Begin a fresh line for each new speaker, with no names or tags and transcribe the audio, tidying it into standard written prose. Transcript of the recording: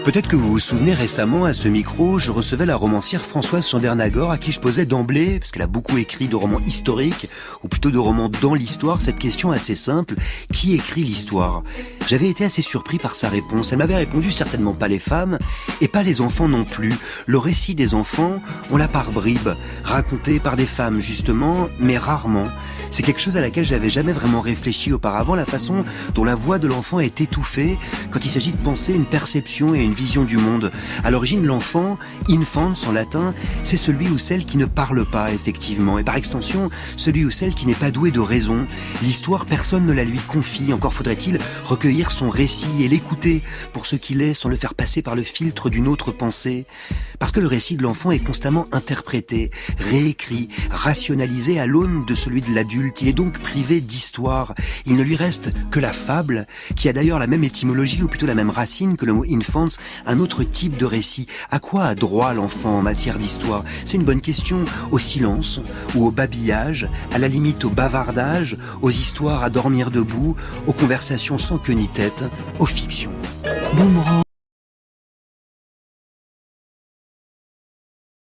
Peut-être que vous vous souvenez, récemment, à ce micro, je recevais la romancière Françoise Chandernagor, à qui je posais d'emblée, parce qu'elle a beaucoup écrit de romans historiques, ou plutôt de romans dans l'histoire, cette question assez simple: qui écrit l'histoire? J'avais été assez surpris par sa réponse. Elle m'avait répondu: certainement pas les femmes, et pas les enfants non plus. Le récit des enfants, on l'a par bribes, raconté par des femmes justement, mais rarement. C'est quelque chose à laquelle j'avais jamais vraiment réfléchi auparavant, la façon dont la voix de l'enfant est étouffée quand il s'agit de penser une perception et une vision du monde. À l'origine, l'enfant, infans en latin, c'est celui ou celle qui ne parle pas, effectivement, et par extension, celui ou celle qui n'est pas doué de raison. L'histoire, personne ne la lui confie, encore faudrait-il recueillir son récit et l'écouter pour ce qu'il est, sans le faire passer par le filtre d'une autre pensée. Parce que le récit de l'enfant est constamment interprété, réécrit, rationalisé à l'aune de celui de l'adulte. Il est donc privé d'histoire. Il ne lui reste que la fable, qui a d'ailleurs la même étymologie, ou plutôt la même racine que le mot infants, un autre type de récit. À quoi a droit l'enfant en matière d'histoire? C'est une bonne question. Au silence ou au babillage, à la limite au bavardage, aux histoires à dormir debout, aux conversations sans queue ni tête, aux fictions. Boomerang.